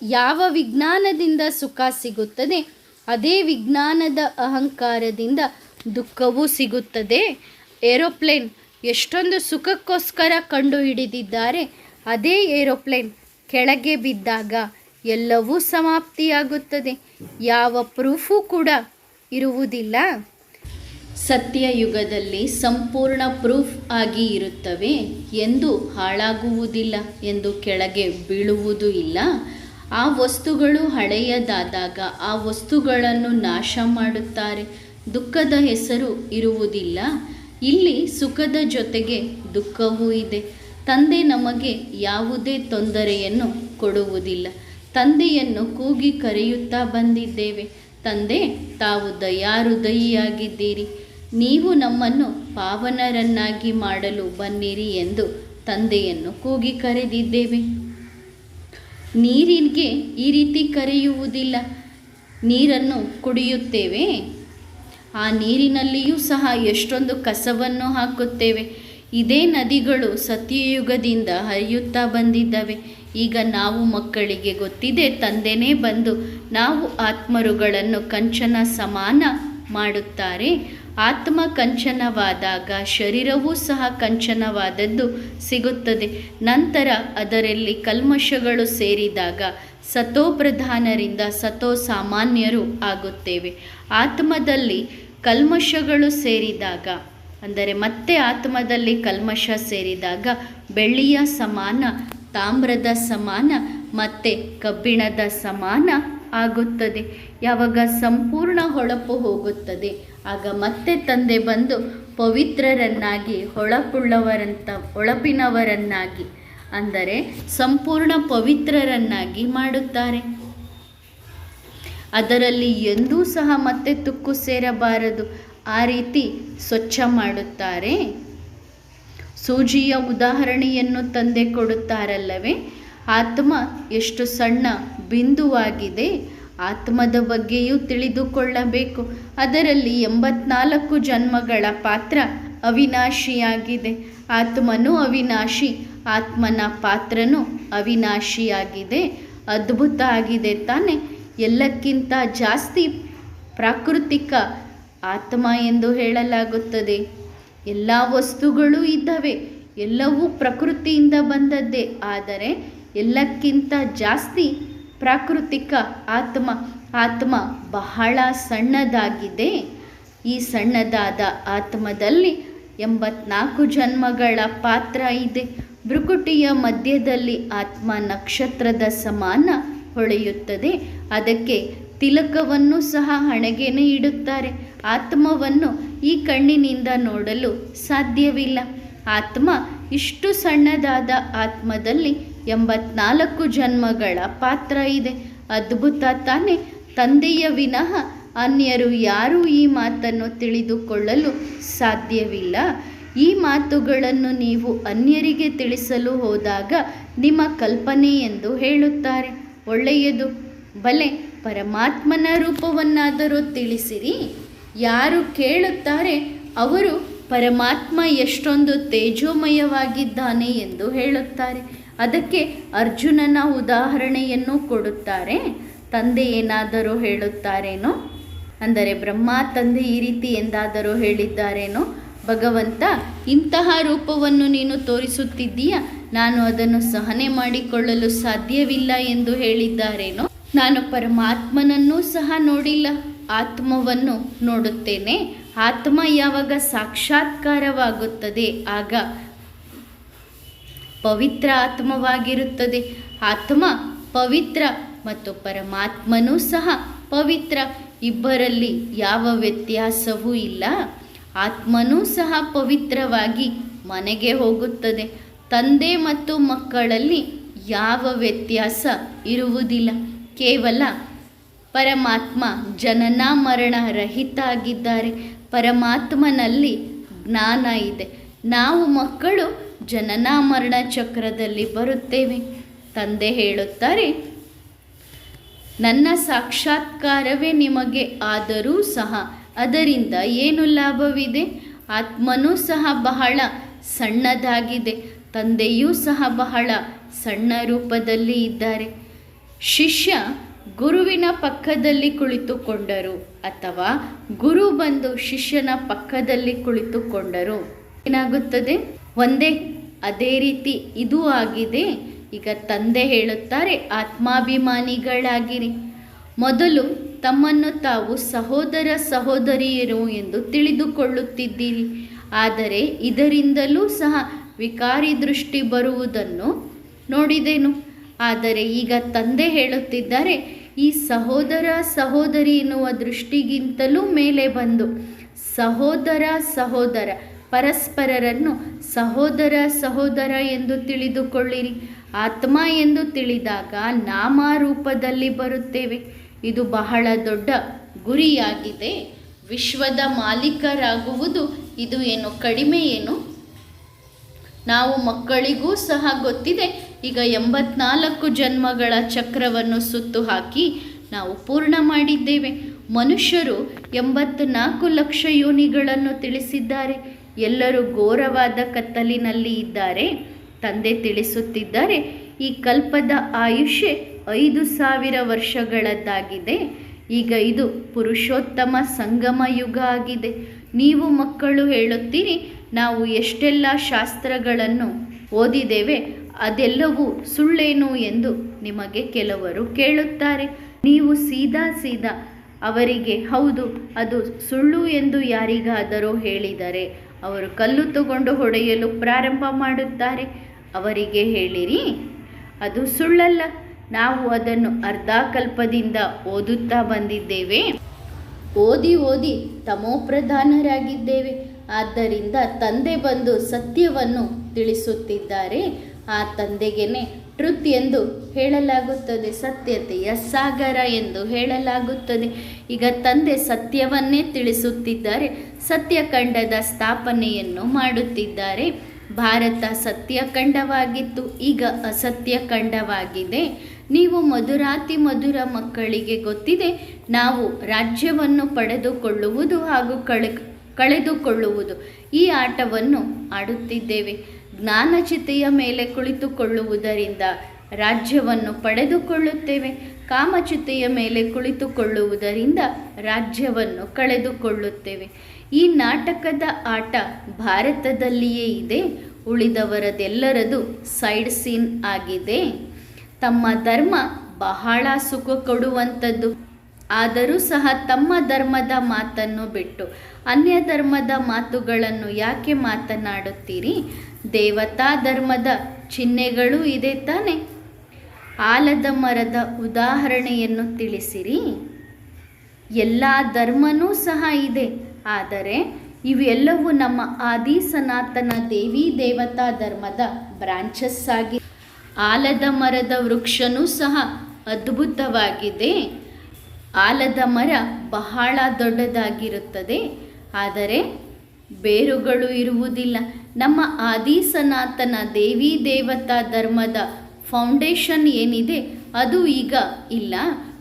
A: ಯಾವ ವಿಜ್ಞಾನದಿಂದ ಸುಖ ಸಿಗುತ್ತದೆ, ಅದೇ ವಿಜ್ಞಾನದ ಅಹಂಕಾರದಿಂದ ದುಃಖವೂ ಸಿಗುತ್ತದೆ. ಏರೋಪ್ಲೇನ್ ಎಷ್ಟೊಂದು ಸುಖಕ್ಕೋಸ್ಕರ ಕಂಡುಹಿಡಿದಿದ್ದಾರೆ. ಅದೇ ಏರೋಪ್ಲೇನ್ ಕೆಳಗೆ ಬಿದ್ದಾಗ ಎಲ್ಲವೂ ಸಮಾಪ್ತಿಯಾಗುತ್ತದೆ. ಯಾವ ಪ್ರೂಫೂ ಕೂಡ ಇರುವುದಿಲ್ಲ. ಸತ್ಯಯುಗದಲ್ಲಿ ಸಂಪೂರ್ಣ ಪ್ರೂಫ್ ಆಗಿ ಇರುತ್ತವೆ ಎಂದು ಹಾಳಾಗುವುದಿಲ್ಲ, ಎಂದು ಕೆಳಗೆ ಬೀಳುವುದೂ ಇಲ್ಲ. ಆ ವಸ್ತುಗಳು ಹಳೆಯದಾದಾಗ ಆ ವಸ್ತುಗಳನ್ನು ನಾಶ ಮಾಡುತ್ತಾರೆ. ದುಃಖದ ಹೆಸರು ಇರುವುದಿಲ್ಲ. ಇಲ್ಲಿ ಸುಖದ ಜೊತೆಗೆ ದುಃಖವೂ ಇದೆ. ತಂದೆ ನಮಗೆ ಯಾವುದೇ ತೊಂದರೆಯನ್ನು ಕೊಡುವುದಿಲ್ಲ. ತಂದೆಯನ್ನು ಕೂಗಿ ಕರೆಯುತ್ತಾ ಬಂದಿದ್ದೇವೆ. ತಂದೆ, ತಾವು ದಯಾಹೃದಯಿಯಾಗಿದ್ದೀರಿ. ನೀವು ನಮ್ಮನ್ನು ಪಾವನರನ್ನಾಗಿ ಮಾಡಲು ಬನ್ನಿರಿ ಎಂದು ತಂದೆಯನ್ನು ಕೂಗಿ ಕರೆದಿದ್ದೇವೆ. ನೀರಿಗೆ ಈ ರೀತಿ ಕರೆಯುವುದಿಲ್ಲ. ನೀರನ್ನು ಕುಡಿಯುತ್ತೇವೆ. ಆ ನೀರಿನಲ್ಲಿಯೂ ಸಹ ಎಷ್ಟೊಂದು ಕಸವನ್ನು ಹಾಕುತ್ತೇವೆ. ಇದೇ ನದಿಗಳು ಸತ್ಯಯುಗದಿಂದ ಹರಿಯುತ್ತಾ ಬಂದಿದ್ದಾವೆ. ಈಗ ನಾವು ಮಕ್ಕಳಿಗೆ ಗೊತ್ತಿದೆ, ತಂದೆನೇ ಬಂದು ನಾವು ಆತ್ಮರುಗಳನ್ನು ಕಂಚನ ಸಮಾನ ಮಾಡುತ್ತಾರೆ. ಆತ್ಮ ಕಂಚನವಾದಾಗ ಶರೀರವೂ ಸಹ ಕಂಚನವಾದದ್ದು ಸಿಗುತ್ತದೆ. ನಂತರ ಅದರಲ್ಲಿ ಕಲ್ಮಶಗಳು ಸೇರಿದಾಗ ಸತೋಪ್ರಧಾನರಿಂದ ಸತೋ ಸಾಮಾನ್ಯರು ಆಗುತ್ತೇವೆ. ಆತ್ಮದಲ್ಲಿ ಕಲ್ಮಶಗಳು ಸೇರಿದಾಗ, ಅಂದರೆ ಮತ್ತೆ ಆತ್ಮದಲ್ಲಿ ಕಲ್ಮಶ ಸೇರಿದಾಗ ಬೆಳ್ಳಿಯ ಸಮಾನ, ತಾಮ್ರದ ಸಮಾನ ಮತ್ತು ಕಬ್ಬಿಣದ ಸಮಾನ ಆಗುತ್ತದೆ. ಯಾವಾಗ ಸಂಪೂರ್ಣ ಹೊಳಪು ಹೋಗುತ್ತದೆ ಆಗ ಮತ್ತೆ ತಂದೆ ಬಂದು ಪವಿತ್ರರನ್ನಾಗಿ, ಹೊಳಪಿನವರನ್ನಾಗಿ, ಅಂದರೆ ಸಂಪೂರ್ಣ ಪವಿತ್ರರನ್ನಾಗಿ ಮಾಡುತ್ತಾರೆ. ಅದರಲ್ಲಿ ಎಂದೂ ಸಹ ಮತ್ತೆ ತುಕ್ಕು ಸೇರಬಾರದು. ಆ ರೀತಿ ಸ್ವಚ್ಛ ಮಾಡುತ್ತಾರೆ. ಸೂಜಿಯ ಉದಾಹರಣೆಯನ್ನು ತಂದೆ ಕೊಡುತ್ತಾರಲ್ಲವೇ. ಆತ್ಮ ಎಷ್ಟು ಸಣ್ಣ ಬಿಂದುವಾಗಿದೆ. ಆತ್ಮದ ಬಗ್ಗೆಯೂ ತಿಳಿದುಕೊಳ್ಳಬೇಕು. ಅದರಲ್ಲಿ 84 ಜನ್ಮಗಳ ಪಾತ್ರ ಅವಿನಾಶಿಯಾಗಿದೆ. ಆತ್ಮನೂ ಅವಿನಾಶಿ, ಆತ್ಮನ ಪಾತ್ರನೂ ಅವಿನಾಶಿಯಾಗಿದೆ. ಅದ್ಭುತ ಆಗಿದೆ ತಾನೆ. ಎಲ್ಲಕ್ಕಿಂತ ಜಾಸ್ತಿ ಪ್ರಾಕೃತಿಕ ಆತ್ಮ ಎಂದು ಹೇಳಲಾಗುತ್ತದೆ. ಎಲ್ಲ ವಸ್ತುಗಳೂ ಇದ್ದಾವೆ, ಎಲ್ಲವೂ ಪ್ರಕೃತಿಯಿಂದ ಬಂದದ್ದೇ. ಆದರೆ ಎಲ್ಲಕ್ಕಿಂತ ಜಾಸ್ತಿ ಪ್ರಾಕೃತಿಕ ಆತ್ಮ ಬಹಳ ಸಣ್ಣದಾಗಿದೆ. ಈ ಸಣ್ಣದಾದ ಆತ್ಮದಲ್ಲಿ 84 ಜನ್ಮಗಳ ಪಾತ್ರ ಇದೆ. ಭ್ರುಕುಟಿಯ ಮಧ್ಯದಲ್ಲಿ ಆತ್ಮ ನಕ್ಷತ್ರದ ಸಮಾನ ಹೊಳೆಯುತ್ತದೆ. ಅದಕ್ಕೆ ತಿಲಕವನ್ನು ಸಹ ಹಣೆಗೆನೇ ಇಡುತ್ತಾರೆ. ಆತ್ಮವನ್ನು ಈ ಕಣ್ಣಿನಿಂದ ನೋಡಲು ಸಾಧ್ಯವಿಲ್ಲ. ಆತ್ಮ ಇಷ್ಟು ಸಣ್ಣದಾದ ಆತ್ಮದಲ್ಲಿ 84 ಜನ್ಮಗಳ ಪಾತ್ರ ಇದೆ. ಅದ್ಭುತ ತಾನೆ. ತಂದೆಯ ವಿನಃ ಅನ್ಯರು ಯಾರೂ ಈ ಮಾತನ್ನು ತಿಳಿದುಕೊಳ್ಳಲು ಸಾಧ್ಯವಿಲ್ಲ. ಈ ಮಾತುಗಳನ್ನು ನೀವು ಅನ್ಯರಿಗೆ ತಿಳಿಸಲು ಹೋದಾಗ ನಿಮ್ಮ ಕಲ್ಪನೆ ಎಂದು ಹೇಳುತ್ತಾರೆ. ಒಳ್ಳೆಯದು, ಭಲೆ ಪರಮಾತ್ಮನ ರೂಪವನ್ನಾದರೂ ತಿಳಿಸಿರಿ. ಯಾರು ಕೇಳುತ್ತಾರೆ ಅವರು ಪರಮಾತ್ಮ ಎಷ್ಟೊಂದು ತೇಜೋಮಯವಾಗಿದ್ದಾನೆ ಎಂದು ಹೇಳುತ್ತಾರೆ. ಅದಕ್ಕೆ ಅರ್ಜುನನ ಉದಾಹರಣೆಯನ್ನು ಕೊಡುತ್ತಾರೆ. ತಂದೆ ಏನಾದರೂ ಹೇಳುತ್ತಾರೇನೋ, ಅಂದರೆ ಬ್ರಹ್ಮ ತಂದೆ ಈ ರೀತಿ ಎಂದಾದರೂ ಹೇಳಿದ್ದಾರೇನೋ, ಭಗವಂತ ಇಂತಹ ರೂಪವನ್ನು ನೀನು ತೋರಿಸುತ್ತಿದ್ದೀಯ, ನಾನು ಅದನ್ನು ಸಹನೆ ಮಾಡಿಕೊಳ್ಳಲು ಸಾಧ್ಯವಿಲ್ಲ ಎಂದು ಹೇಳಿದ್ದಾರೇನೋ. ನಾನು ಪರಮಾತ್ಮನನ್ನೂ ಸಹ ನೋಡಿಲ್ಲ, ಆತ್ಮವನ್ನು ನೋಡುತ್ತೇನೆ. ಆತ್ಮ ಯಾವಾಗ ಸಾಕ್ಷಾತ್ಕಾರವಾಗುತ್ತದೆ ಆಗ ಪವಿತ್ರ ಆತ್ಮವಾಗಿರುತ್ತದೆ. ಆತ್ಮ ಪವಿತ್ರ ಮತ್ತು ಪರಮಾತ್ಮನೂ ಸಹ ಪವಿತ್ರ, ಇಬ್ಬರಲ್ಲಿ ಯಾವ ವ್ಯತ್ಯಾಸವೂ ಇಲ್ಲ. ಆತ್ಮನೂ ಸಹ ಪವಿತ್ರವಾಗಿ ಮನೆಗೆ ಹೋಗುತ್ತದೆ. ತಂದೆ ಮತ್ತು ಮಕ್ಕಳಲ್ಲಿ ಯಾವ ವ್ಯತ್ಯಾಸ ಇರುವುದಿಲ್ಲ. ಕೇವಲ ಪರಮಾತ್ಮ ಜನನ ಮರಣ ರಹಿತ ಆಗಿದ್ದಾರೆ. ಪರಮಾತ್ಮನಲ್ಲಿ ಜ್ಞಾನ ಇದೆ. ನಾವು ಮಕ್ಕಳು ಜನನ ಮರಣ ಚಕ್ರದಲ್ಲಿ ಬರುತ್ತೇವೆ. ತಂದೆ ಹೇಳುತ್ತಾರೆ, ನನ್ನ ಸಾಕ್ಷಾತ್ಕಾರವೇ ನಿಮಗೆ ಆದರೂ ಸಹ ಅದರಿಂದ ಏನು ಲಾಭವಿದೆ? ಆತ್ಮನೂ ಸಹ ಬಹಳ ಸಣ್ಣದಾಗಿದೆ, ತಂದೆಯೂ ಸಹ ಬಹಳ ಸಣ್ಣ ರೂಪದಲ್ಲಿ ಇದ್ದಾರೆ. ಶಿಷ್ಯ ಗುರುವಿನ ಪಕ್ಕದಲ್ಲಿ ಕುಳಿತುಕೊಂಡರು ಅಥವಾ ಗುರು ಬಂದು ಶಿಷ್ಯನ ಪಕ್ಕದಲ್ಲಿ ಕುಳಿತುಕೊಂಡರು, ಏನಾಗುತ್ತದೆ? ಒಂದೇ. ಅದೇ ರೀತಿ ಇದು ಆಗಿದೆ. ಈಗ ತಂದೆ ಹೇಳುತ್ತಾರೆ, ಆತ್ಮಾಭಿಮಾನಿಗಳಾಗಿರಿ. ಮೊದಲು ತಮ್ಮನ್ನು ತಾವು ಸಹೋದರ ಸಹೋದರಿಯರು ಎಂದು ತಿಳಿದುಕೊಳ್ಳುತ್ತಿದ್ದೀರಿ. ಆದರೆ ಇದರಿಂದಲೂ ಸಹ ವಿಕಾರಿ ದೃಷ್ಟಿ ಬರುವುದನ್ನು ನೋಡಿದೆನು. ಆದರೆ ಈಗ ತಂದೆ ಹೇಳುತ್ತಿದ್ದಾರೆ, ಈ ಸಹೋದರ ಸಹೋದರಿ ಎನ್ನುವ ದೃಷ್ಟಿಗಿಂತಲೂ ಮೇಲೆ ಬಂದು ಸಹೋದರ ಸಹೋದರ ಪರಸ್ಪರರನ್ನು ಸಹೋದರ ಸಹೋದರ ಎಂದು ತಿಳಿದುಕೊಳ್ಳಿರಿ. ಆತ್ಮ ಎಂದು ತಿಳಿದಾಗ ನಾಮರೂಪದಲ್ಲಿ ಬರುತ್ತೇವೆ. ಇದು ಬಹಳ ದೊಡ್ಡ ಗುರಿಯಾಗಿದೆ. ವಿಶ್ವದ ಮಾಲೀಕರಾಗುವುದು ಇದು ಏನು ಕಡಿಮೆ ಏನು? ನಾವು ಮಕ್ಕಳಿಗೂ ಸಹ ಗೊತ್ತಿದೆ. ಈಗ 84 ಜನ್ಮಗಳ ಚಕ್ರವನ್ನು ಸುತ್ತು ಹಾಕಿ ನಾವು ಪೂರ್ಣ ಮಾಡಿದ್ದೇವೆ. ಮನುಷ್ಯರು 84 ಲಕ್ಷ ಯೋನಿಗಳನ್ನು ತಿಳಿಸಿದ್ದಾರೆ. ಎಲ್ಲರೂ ಘೋರವಾದ ಕತ್ತಲಿನಲ್ಲಿ ಇದ್ದಾರೆ. ತಂದೆ ತಿಳಿಸುತ್ತಿದ್ದಾರೆ, ಈ ಕಲ್ಪದ ಆಯುಷ್ಯ 5000 ವರ್ಷಗಳದ್ದಾಗಿದೆ. ಈಗ ಇದು ಪುರುಷೋತ್ತಮ ಸಂಗಮ ಯುಗ ಆಗಿದೆ. ನೀವು ಮಕ್ಕಳು ಹೇಳುತ್ತೀರಿ, ನಾವು ಎಷ್ಟೆಲ್ಲ ಶಾಸ್ತ್ರಗಳನ್ನು ಓದಿದ್ದೇವೆ, ಅದೆಲ್ಲವೂ ಸುಳ್ಳೇನು ಎಂದು ನಿಮಗೆ ಕೆಲವರು ಕೇಳುತ್ತಾರೆ. ನೀವು ಸೀದಾ ಅವರಿಗೆ ಹೌದು ಅದು ಸುಳ್ಳು ಎಂದು ಯಾರಿಗಾದರೂ ಹೇಳಿದರೆ ಅವರು ಕಲ್ಲು ತಗೊಂಡು ಹೊಡೆಯಲು ಪ್ರಾರಂಭ ಮಾಡುತ್ತಾರೆ. ಅವರಿಗೆ ಹೇಳಿರಿ, ಅದು ಸುಳ್ಳಲ್ಲ, ನಾವು ಅದನ್ನು ಅರ್ಧಕಲ್ಪದಿಂದ ಓದುತ್ತಾ ಬಂದಿದ್ದೇವೆ. ಓದಿ ತಮೋಪ್ರಧಾನರಾಗಿದ್ದೇವೆ. ಆದ್ದರಿಂದ ತಂದೆ ಬಂದು ಸತ್ಯವನ್ನು ತಿಳಿಸುತ್ತಿದ್ದಾರೆ. ಆ ತಂದೆಗೇನೆ ಟ್ರುತ್ ಎಂದು ಹೇಳಲಾಗುತ್ತದೆ, ಸತ್ಯತೆಯ ಸಾಗರ ಎಂದು ಹೇಳಲಾಗುತ್ತದೆ. ಈಗ ತಂದೆ ಸತ್ಯವನ್ನೇ ತಿಳಿಸುತ್ತಿದ್ದಾರೆ. ಸತ್ಯಖಂಡದ ಸ್ಥಾಪನೆಯನ್ನು ಮಾಡುತ್ತಿದ್ದಾರೆ. ಭಾರತ ಸತ್ಯಖಂಡವಾಗಿತ್ತು, ಈಗ ಅಸತ್ಯಖಂಡವಾಗಿದೆ. ನೀವು ಮಧುರಾತಿ ಮಧುರ ಮಕ್ಕಳಿಗೆ ಗೊತ್ತಿದೆ, ನಾವು ರಾಜ್ಯವನ್ನು ಪಡೆದುಕೊಳ್ಳುವುದು ಹಾಗೂ ಕಳೆದುಕೊಳ್ಳುವುದು ಈ ಆಟವನ್ನು ಆಡುತ್ತಿದ್ದೇವೆ. ಜ್ಞಾನಚಿತೆಯ ಮೇಲೆ ಕುಳಿತುಕೊಳ್ಳುವುದರಿಂದ ರಾಜ್ಯವನ್ನು ಪಡೆದುಕೊಳ್ಳುತ್ತೇವೆ. ಕಾಮಚಿತೆಯ ಮೇಲೆ ಕುಳಿತುಕೊಳ್ಳುವುದರಿಂದ ರಾಜ್ಯವನ್ನು ಕಳೆದುಕೊಳ್ಳುತ್ತೇವೆ. ಈ ನಾಟಕದ ಆಟ ಭಾರತದಲ್ಲಿಯೇ ಇದೆ. ಉಳಿದವರದೆಲ್ಲರದು ಸೈಡ್ ಸೀನ್ ಆಗಿದೆ. ತಮ್ಮ ಧರ್ಮ ಬಹಳ ಸುಖ ಕೊಡುವಂಥದ್ದು. ಆದರೂ ಸಹ ತಮ್ಮ ಧರ್ಮದ ಮಾತನ್ನು ಬಿಟ್ಟು ಅನ್ಯ ಧರ್ಮದ ಮಾತುಗಳನ್ನು ಯಾಕೆ ಮಾತನಾಡುತ್ತೀರಿ? ದೇವತಾ ಧರ್ಮದ ಚಿಹ್ನೆಗಳು ಇದೆ ತಾನೆ. ಆಲದ ಮರದ ಉದಾಹರಣೆಯನ್ನು ತಿಳಿಸಿರಿ. ಎಲ್ಲ ಧರ್ಮನೂ ಸಹ ಇದೆ, ಆದರೆ ಇವೆಲ್ಲವೂ ನಮ್ಮ ಆದಿ ಸನಾತನ ದೇವಿ ದೇವತಾ ಧರ್ಮದ ಬ್ರಾಂಚಸ್ ಆಗಿ. ಆಲದ ಮರದ ವೃಕ್ಷನೂ ಸಹ ಅದ್ಭುತವಾಗಿದೆ. ಆಲದ ಮರ ಬಹಳ ದೊಡ್ಡದಾಗಿರುತ್ತದೆ, ಆದರೆ ಬೇರುಗಳು ಇರುವುದಿಲ್ಲ. ನಮ್ಮ ಆದಿ ಸನಾತನ ದೇವಿ ದೇವತಾ ಧರ್ಮದ ಫೌಂಡೇಶನ್ ಏನಿದೆ ಅದು ಈಗ ಇಲ್ಲ.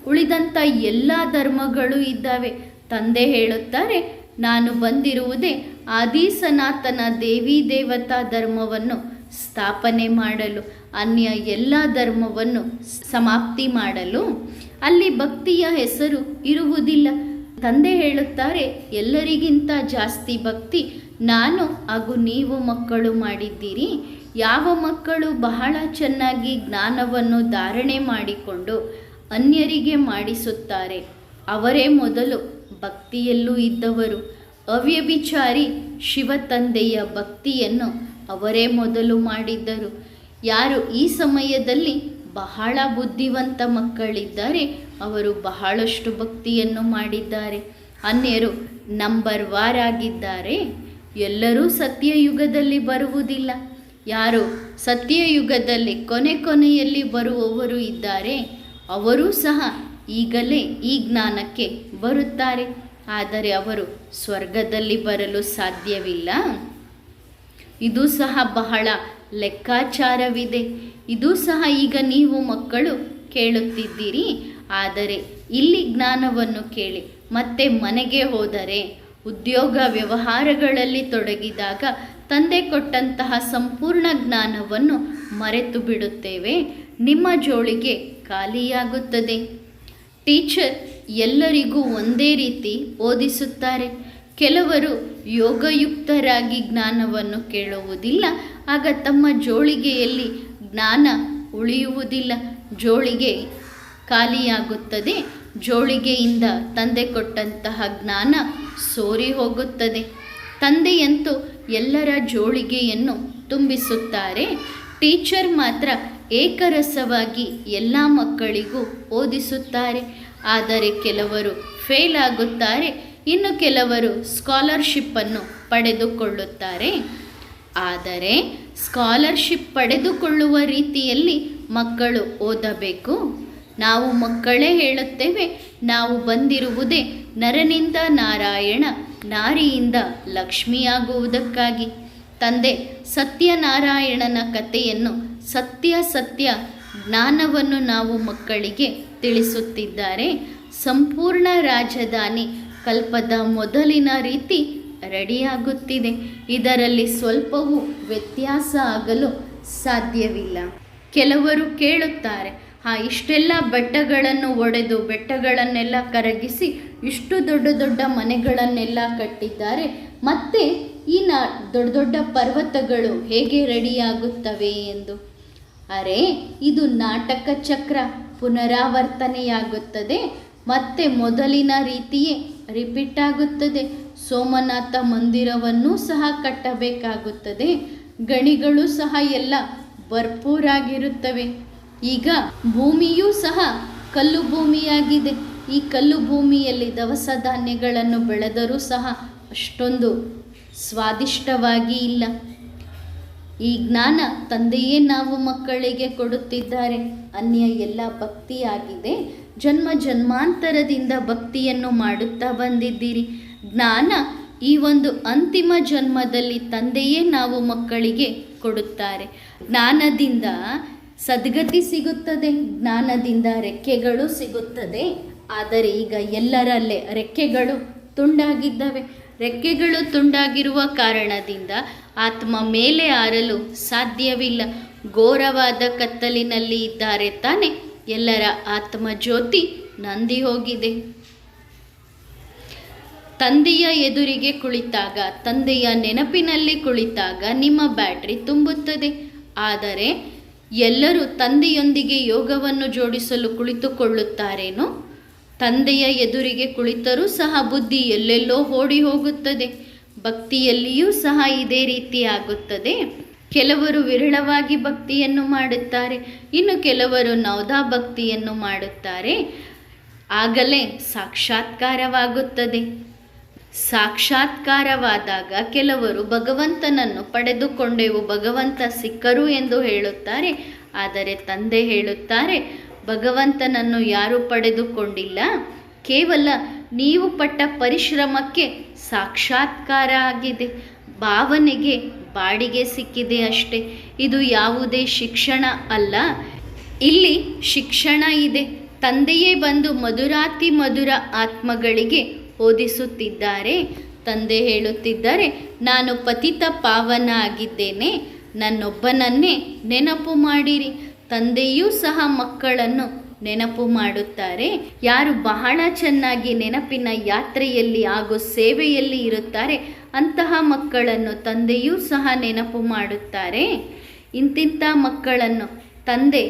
A: ಉಳಿದಂಥ ಎಲ್ಲ ಧರ್ಮಗಳು ಇದ್ದಾವೆ. ತಂದೆ ಹೇಳುತ್ತಾರೆ, ನಾನು ಬಂದಿರುವುದೇ ಆದಿ ಸನಾತನ ದೇವಿ ದೇವತಾ ಧರ್ಮವನ್ನು ಸ್ಥಾಪನೆ ಮಾಡಲು, ಅನ್ಯ ಎಲ್ಲ ಧರ್ಮವನ್ನು ಸಮಾಪ್ತಿ ಮಾಡಲು. ಅಲ್ಲಿ ಭಕ್ತಿಯ ಹೆಸರು ಇರುವುದಿಲ್ಲ. ತಂದೆ ಹೇಳುತ್ತಾರೆ, ಎಲ್ಲರಿಗಿಂತ ಜಾಸ್ತಿ ಭಕ್ತಿ ನಾನು ಹಾಗೂ ನೀವು ಮಕ್ಕಳು ಮಾಡಿದ್ದೀರಿ. ಯಾವ ಮಕ್ಕಳು ಬಹಳ ಚೆನ್ನಾಗಿ ಜ್ಞಾನವನ್ನು ಧಾರಣೆ ಮಾಡಿಕೊಂಡು ಅನ್ಯರಿಗೆ ಮಾಡಿಸುತ್ತಾರೆ, ಅವರೇ ಮೊದಲು ಭಕ್ತಿಯಲ್ಲೂ ಇದ್ದವರು. ಅವ್ಯಭಿಚಾರಿ ಶಿವ ತಂದೆಯ ಭಕ್ತಿಯನ್ನು ಅವರೇ ಮೊದಲು ಮಾಡಿದ್ದರು. ಯಾರು ಈ ಸಮಯದಲ್ಲಿ ಬಹಳ ಬುದ್ಧಿವಂತ ಮಕ್ಕಳಿದ್ದಾರೆ, ಅವರು ಬಹಳಷ್ಟು ಭಕ್ತಿಯನ್ನು ಮಾಡಿದ್ದಾರೆ. ಅನ್ಯರು ನಂಬರ್ ವಾರಾಗಿದ್ದಾರೆ. ಎಲ್ಲರೂ ಸತ್ಯಯುಗದಲ್ಲಿ ಬರುವುದಿಲ್ಲ. ಯಾರು ಸತ್ಯಯುಗದಲ್ಲಿ ಕೊನೆಯಲ್ಲಿ ಬರುವವರು ಇದ್ದಾರೆ, ಅವರೂ ಸಹ ಈಗಲೇ ಈ ಜ್ಞಾನಕ್ಕೆ ಬರುತ್ತಾರೆ. ಆದರೆ ಅವರು ಸ್ವರ್ಗದಲ್ಲಿ ಬರಲು ಸಾಧ್ಯವಿಲ್ಲ. ಇದು ಸಹ ಬಹಳ ಲೆಕ್ಕಾಚಾರವಿದೆ. ಇದು ಸಹ ಈಗ ನೀವು ಮಕ್ಕಳು ಕೇಳುತ್ತಿದ್ದೀರಿ. ಆದರೆ ಇಲ್ಲಿ ಜ್ಞಾನವನ್ನು ಕೇಳಿ ಮತ್ತೆ ಮನೆಗೆ ಹೋದರೆ, ಉದ್ಯೋಗ ವ್ಯವಹಾರಗಳಲ್ಲಿ ತೊಡಗಿದಾಗ ತಂದೆ ಕೊಟ್ಟಂತಹ ಸಂಪೂರ್ಣ ಜ್ಞಾನವನ್ನು ಮರೆತು ಬಿಡುತ್ತೇವೆ. ನಿಮ್ಮ ಜೋಳಿಗೆ ಖಾಲಿಯಾಗುತ್ತದೆ. ಟೀಚರ್ ಎಲ್ಲರಿಗೂ ಒಂದೇ ರೀತಿ ಓದಿಸುತ್ತಾರೆ. ಕೆಲವರು ಯೋಗಯುಕ್ತರಾಗಿ ಜ್ಞಾನವನ್ನು ಕೇಳುವುದಿಲ್ಲ. ಆಗ ತಮ್ಮ ಜೋಳಿಗೆಯಲ್ಲಿ ಜ್ಞಾನ ಉಳಿಯುವುದಿಲ್ಲ, ಜೋಳಿಗೆ ಖಾಲಿಯಾಗುತ್ತದೆ. ಜೋಳಿಗೆಯಿಂದ ತಂದೆ ಕೊಟ್ಟಂತಹ ಜ್ಞಾನ ಸೋರಿ ಹೋಗುತ್ತದೆ. ತಂದೆಯಂತೂ ಎಲ್ಲರ ಜೋಳಿಗೆಯನ್ನು ತುಂಬಿಸುತ್ತಾರೆ. ಟೀಚರ್ ಮಾತ್ರ ಏಕರಸವಾಗಿ ಎಲ್ಲ ಮಕ್ಕಳಿಗೂ ಓದಿಸುತ್ತಾರೆ. ಆದರೆ ಕೆಲವರು ಫೇಲ್ ಆಗುತ್ತಾರೆ, ಇನ್ನು ಕೆಲವರು ಸ್ಕಾಲರ್ಶಿಪ್ಪನ್ನು ಪಡೆದುಕೊಳ್ಳುತ್ತಾರೆ. ಆದರೆ ಸ್ಕಾಲರ್ಶಿಪ್ ಪಡೆದುಕೊಳ್ಳುವ ರೀತಿಯಲ್ಲಿ ಮಕ್ಕಳು ಓದಬೇಕು. ನಾವು ಮಕ್ಕಳೇ ಹೇಳುತ್ತೇವೆ, ನಾವು ಬಂದಿರುವುದೇ ನರನಿಂದ ನಾರಾಯಣ, ನಾರಿಯಿಂದ ಲಕ್ಷ್ಮಿಯಾಗುವುದಕ್ಕಾಗಿ. ತಂದೆ ಸತ್ಯನಾರಾಯಣನ ಕಥೆಯನ್ನು, ಸತ್ಯ ಜ್ಞಾನವನ್ನು ನಾವು ಮಕ್ಕಳಿಗೆ ತಿಳಿಸುತ್ತಿದ್ದಾರೆ. ಸಂಪೂರ್ಣ ರಾಜಧಾನಿ ಕಲ್ಪದ ಮೊದಲಿನ ರೀತಿ ರೆಡಿಯಾಗುತ್ತಿದೆ. ಇದರಲ್ಲಿ ಸ್ವಲ್ಪವೂ ವ್ಯತ್ಯಾಸ ಆಗಲು ಸಾಧ್ಯವಿಲ್ಲ. ಕೆಲವರು ಕೇಳುತ್ತಾರೆ, ಇಷ್ಟೆಲ್ಲ ಬೆಟ್ಟಗಳನ್ನು ಒಡೆದು ಬೆಟ್ಟಗಳನ್ನೆಲ್ಲ ಕರಗಿಸಿ ಇಷ್ಟು ದೊಡ್ಡ ದೊಡ್ಡ ಮನೆಗಳನ್ನೆಲ್ಲ ಕಟ್ಟಿದ್ದಾರೆ, ಮತ್ತೆ ಈ ದೊಡ್ಡ ದೊಡ್ಡ ಪರ್ವತಗಳು ಹೇಗೆ ರೆಡಿಯಾಗುತ್ತವೆ ಎಂದು. ಅರೆ, ಇದು ನಾಟಕ ಚಕ್ರ ಪುನರಾವರ್ತನೆಯಾಗುತ್ತದೆ. ಮತ್ತೆ ಮೊದಲಿನ ರೀತಿಯೇ ರಿಪೀಟ್ ಆಗುತ್ತದೆ. ಸೋಮನಾಥ ಮಂದಿರವನ್ನೂ ಸಹ ಕಟ್ಟಬೇಕಾಗುತ್ತದೆ. ಗಣಿಗಳು ಸಹ ಎಲ್ಲ ಭರ್ಪೂರಾಗಿರುತ್ತವೆ. ಈಗ ಭೂಮಿಯೂ ಸಹ ಕಲ್ಲು ಭೂಮಿಯಾಗಿದೆ. ಈ ಕಲ್ಲು ಭೂಮಿಯಲ್ಲಿ ದವಸ ಧಾನ್ಯಗಳನ್ನು ಬೆಳೆದರೂ ಸಹ ಅಷ್ಟೊಂದು ಸ್ವಾದಿಷ್ಟವಾಗಿ ಇಲ್ಲ. ಈ ಜ್ಞಾನ ತಂದೆಯೇ ನಾವು ಮಕ್ಕಳಿಗೆ ಕೊಡುತ್ತಿದ್ದಾರೆ. ಅನ್ಯ ಎಲ್ಲ ಭಕ್ತಿಯಾಗಿದೆ. ಜನ್ಮ ಜನ್ಮಾಂತರದಿಂದ ಭಕ್ತಿಯನ್ನು ಮಾಡುತ್ತಾ ಬಂದಿದ್ದೀರಿ. ಜ್ಞಾನ ಈ ಒಂದು ಅಂತಿಮ ಜನ್ಮದಲ್ಲಿ ತಂದೆಯೇ ನಾವು ಮಕ್ಕಳಿಗೆ ಕೊಡುತ್ತಾರೆ. ಜ್ಞಾನದಿಂದ ಸದ್ಗತಿ ಸಿಗುತ್ತದೆ, ಜ್ಞಾನದಿಂದ ರೆಕ್ಕೆಗಳು ಸಿಗುತ್ತದೆ. ಆದರೆ ಈಗ ಎಲ್ಲರಲ್ಲೇ ರೆಕ್ಕೆಗಳು ತುಂಡಾಗಿದ್ದಾವೆ. ರೆಕ್ಕೆಗಳು ತುಂಡಾಗಿರುವ ಕಾರಣದಿಂದ ಆತ್ಮ ಮೇಲೆ ಹಾರಲು ಸಾಧ್ಯವಿಲ್ಲ. ಘೋರವಾದ ಕತ್ತಲಿನಲ್ಲಿ ಇದ್ದಾರೆ ತಾನೆ. ಎಲ್ಲರ ಆತ್ಮ ಜ್ಯೋತಿ ನಂದಿ ಹೋಗಿದೆ. ತಂದೆಯ ಎದುರಿಗೆ ಕುಳಿತಾಗ, ತಂದೆಯ ನೆನಪಿನಲ್ಲಿ ಕುಳಿತಾಗ ನಿಮ್ಮ ಬ್ಯಾಟ್ರಿ ತುಂಬುತ್ತದೆ. ಆದರೆ ಎಲ್ಲರೂ ತಂದೆಯೊಂದಿಗೆ ಯೋಗವನ್ನು ಜೋಡಿಸಲು ಕುಳಿತುಕೊಳ್ಳುತ್ತಾರೇನೋ? ತಂದೆಯ ಎದುರಿಗೆ ಕುಳಿತರೂ ಸಹ ಬುದ್ಧಿ ಎಲ್ಲೆಲ್ಲೋ ಓಡಿ ಹೋಗುತ್ತದೆ. ಭಕ್ತಿಯಲ್ಲಿಯೂ ಸಹ ಇದೇ ರೀತಿ ಆಗುತ್ತದೆ. ಕೆಲವರು ವಿರಳವಾಗಿ ಭಕ್ತಿಯನ್ನು ಮಾಡುತ್ತಾರೆ, ಇನ್ನು ಕೆಲವರು ನವದಾ ಭಕ್ತಿಯನ್ನು ಮಾಡುತ್ತಾರೆ. ಆಗಲೇ ಸಾಕ್ಷಾತ್ಕಾರವಾಗುತ್ತದೆ. ಸಾಕ್ಷಾತ್ಕಾರವಾದಾಗ ಕೆಲವರು ಭಗವಂತನನ್ನು ಪಡೆದುಕೊಂಡೆವು, ಭಗವಂತ ಸಿಕ್ಕರು ಎಂದು ಹೇಳುತ್ತಾರೆ. ಆದರೆ ತಂದೆ ಹೇಳುತ್ತಾರೆ, ಭಗವಂತನನ್ನು ಯಾರೂ ಪಡೆದುಕೊಂಡಿಲ್ಲ. ಕೇವಲ ನೀವು ಪಟ್ಟ ಪರಿಶ್ರಮಕ್ಕೆ ಸಾಕ್ಷಾತ್ಕಾರ ಆಗಿದೆ. ಭಾವನೆಗೆ ಬಾಡಿಗೆ ಸಿಕ್ಕಿದೆ ಅಷ್ಟೇ. ಇದು ಯಾವುದೇ ಶಿಕ್ಷಣ ಅಲ್ಲ. ಇಲ್ಲಿ ಶಿಕ್ಷಣ ಇದೆ. ತಂದೆಯೇ ಬಂದು ಮಧುರಾತಿ ಮಧುರ ಆತ್ಮಗಳಿಗೆ ಓದಿಸುತ್ತಿದ್ದಾರೆ. ತಂದೆ ಹೇಳುತ್ತಿದ್ದಾರೆ, ನಾನು ಪತಿತ ಪಾವನ ಆಗಿದ್ದೇನೆ, ನನ್ನೊಬ್ಬನನ್ನೇ ನೆನಪು ಮಾಡಿರಿ. ತಂದೆಯೂ ಸಹ ಮಕ್ಕಳನ್ನು ನೆನಪು ಮಾಡುತ್ತಾರೆ. ಯಾರು ಬಹಳ ಚೆನ್ನಾಗಿ ನೆನಪಿನ ಯಾತ್ರೆಯಲ್ಲಿ ಹಾಗೂ ಸೇವೆಯಲ್ಲಿ ಇರುತ್ತಾರೆ ಅಂತಹ ಮಕ್ಕಳನ್ನು ತಂದೆಯೂ ಸಹ ನೆನಪು ಮಾಡುತ್ತಾರೆ. ಇಂತಿಂಥ ಮಕ್ಕಳನ್ನು ತಂದೆ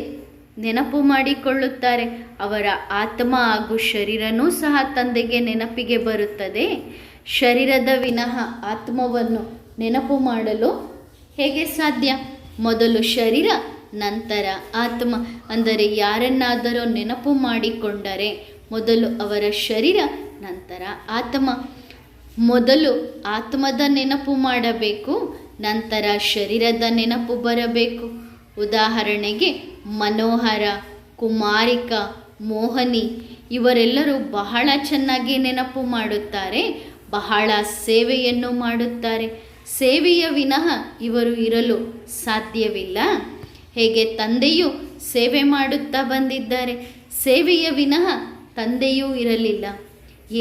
A: ನೆನಪು ಮಾಡಿಕೊಳ್ಳುತ್ತಾರೆ. ಅವರ ಆತ್ಮ ಹಾಗೂ ಶರೀರನೂ ಸಹ ತಂದೆಗೆ ನೆನಪಿಗೆ ಬರುತ್ತದೆ. ಶರೀರದ ವಿನಃ ಆತ್ಮವನ್ನು ನೆನಪು ಮಾಡಲು ಹೇಗೆ ಸಾಧ್ಯ? ಮೊದಲು ಶರೀರ, ನಂತರ ಆತ್ಮ. ಅಂದರೆ ಯಾರನ್ನಾದರೂ ನೆನಪು ಮಾಡಿಕೊಂಡರೆ ಮೊದಲು ಅವರ ಶರೀರ, ನಂತರ ಆತ್ಮ. ಮೊದಲು ಆತ್ಮದ ನೆನಪು ಮಾಡಬೇಕು, ನಂತರ ಶರೀರದ ನೆನಪು ಬರಬೇಕು. ಉದಾಹರಣೆಗೆ ಮನೋಹರ, ಕುಮಾರಿಕಾ, ಮೋಹನಿ ಇವರೆಲ್ಲರೂ ಬಹಳ ಚೆನ್ನಾಗಿ ನೆನಪು ಮಾಡುತ್ತಾರೆ, ಬಹಳ ಸೇವೆಯನ್ನು ಮಾಡುತ್ತಾರೆ. ಸೇವೆಯ ವಿನಃ ಇವರು ಇರಲು ಸಾಧ್ಯವಿಲ್ಲ. ಹೇಗೆ ತಂದೆಯು ಸೇವೆ ಮಾಡುತ್ತಾ ಬಂದಿದ್ದಾರೆ, ಸೇವೆಯ ವಿನಃ ತಂದೆಯೂ ಇರಲಿಲ್ಲ.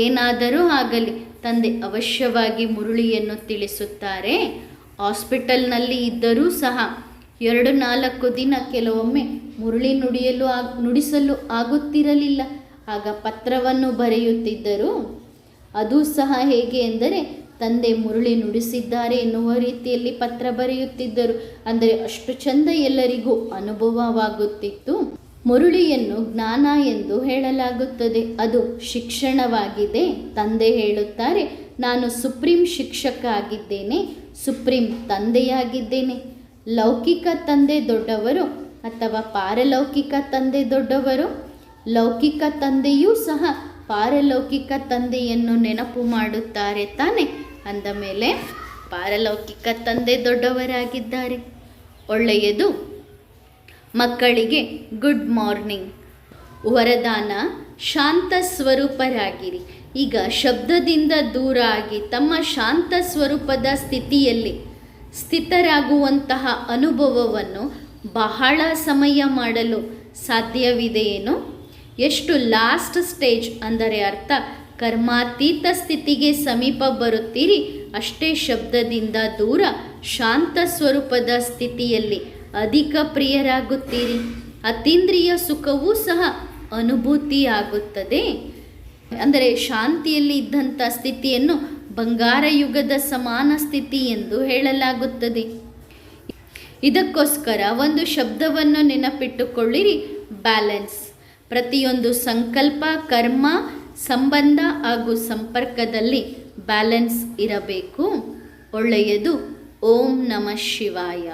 A: ಏನಾದರೂ ಆಗಲಿ ತಂದೆ ಅವಶ್ಯವಾಗಿ ಮುರುಳಿಯನ್ನು ತಿಳಿಸುತ್ತಾರೆ. ಹಾಸ್ಪಿಟಲ್ನಲ್ಲಿ ಇದ್ದರೂ ಸಹ 2-4 ದಿನ ಕೆಲವೊಮ್ಮೆ ಮುರುಳಿ ನುಡಿಸಲು ಆಗುತ್ತಿರಲಿಲ್ಲ. ಆಗ ಪತ್ರವನ್ನು ಬರೆಯುತ್ತಿದ್ದರು. ಅದು ಸಹ ಹೇಗೆ ಎಂದರೆ ತಂದೆ ಮುರುಳಿ ನುಡಿಸಿದ್ದಾರೆ ಎನ್ನುವ ರೀತಿಯಲ್ಲಿ ಪತ್ರ ಬರೆಯುತ್ತಿದ್ದರು. ಅಂದರೆ ಅಷ್ಟು ಚಂದ ಎಲ್ಲರಿಗೂ ಅನುಭವವಾಗುತ್ತಿತ್ತು. ಮುರುಳಿಯನ್ನು ಜ್ಞಾನ ಎಂದು ಹೇಳಲಾಗುತ್ತದೆ, ಅದು ಶಿಕ್ಷಣವಾಗಿದೆ. ತಂದೆ ಹೇಳುತ್ತಾರೆ, ನಾನು ಸುಪ್ರೀಂ ಶಿಕ್ಷಕ ಆಗಿದ್ದೇನೆ, ಸುಪ್ರೀಂ ತಂದೆಯಾಗಿದ್ದೇನೆ. ಲೌಕಿಕ ತಂದೆ ದೊಡ್ಡವರು ಅಥವಾ ಪಾರಲೌಕಿಕ ತಂದೆ ದೊಡ್ಡವರು? ಲೌಕಿಕ ತಂದೆಯೂ ಸಹ ಪಾರಲೌಕಿಕ ತಂದೆಯನ್ನು ನೆನಪು ಮಾಡುತ್ತಾರೆ ತಾನೆ. ಅಂದ ಮೇಲೆ ಪಾರಲೌಕಿಕ ತಂದೆ ದೊಡ್ಡವರಾಗಿದ್ದಾರೆ. ಒಳ್ಳೆಯದು. ಮಕ್ಕಳಿಗೆ ಗುಡ್ ಮಾರ್ನಿಂಗ್. ವರದಾನ: ಶಾಂತ ಸ್ವರೂಪರಾಗಿರಿ. ಈಗ ಶಬ್ದದಿಂದ ದೂರ ಆಗಿ ತಮ್ಮ ಶಾಂತ ಸ್ವರೂಪದ ಸ್ಥಿತಿಯಲ್ಲಿ ಸ್ಥಿತರಾಗುವಂತಹ ಅನುಭವವನ್ನು ಬಹಳ ಸಮಯ ಮಾಡಲು ಸಾಧ್ಯವಿದೆಯೇನು? ಎಷ್ಟು ಲಾಸ್ಟ್ ಸ್ಟೇಜ್ ಅಂದರೆ ಅರ್ಥ ಕರ್ಮಾತೀತ ಸ್ಥಿತಿಗೆ ಸಮೀಪ ಬರುತ್ತೀರಿ, ಅಷ್ಟೇ ಶಬ್ದದಿಂದ ದೂರ ಶಾಂತ ಸ್ವರೂಪದ ಸ್ಥಿತಿಯಲ್ಲಿ ಅಧಿಕ ಪ್ರಿಯರಾಗುತ್ತೀರಿ. ಅತೀಂದ್ರಿಯ ಸುಖವೂ ಸಹ ಅನುಭೂತಿಯಾಗುತ್ತದೆ. ಅಂದರೆ ಶಾಂತಿಯಲ್ಲಿ ಇದ್ದಂಥ ಸ್ಥಿತಿಯನ್ನು ಬಂಗಾರ ಯುಗದ ಸಮಾನ ಸ್ಥಿತಿ ಎಂದು ಹೇಳಲಾಗುತ್ತದೆ. ಇದಕ್ಕೋಸ್ಕರ ಒಂದು ಶಬ್ದವನ್ನು ನೆನಪಿಟ್ಟುಕೊಳ್ಳಿರಿ: ಬ್ಯಾಲೆನ್ಸ್. ಪ್ರತಿಯೊಂದು ಸಂಕಲ್ಪ, ಕರ್ಮ, ಸಂಬಂಧ ಹಾಗೂ ಸಂಪರ್ಕದಲ್ಲಿ ಬ್ಯಾಲೆನ್ಸ್ ಇರಬೇಕು. ಒಳ್ಳೆಯದು. ಓಂ ನಮಃ ಶಿವಾಯ.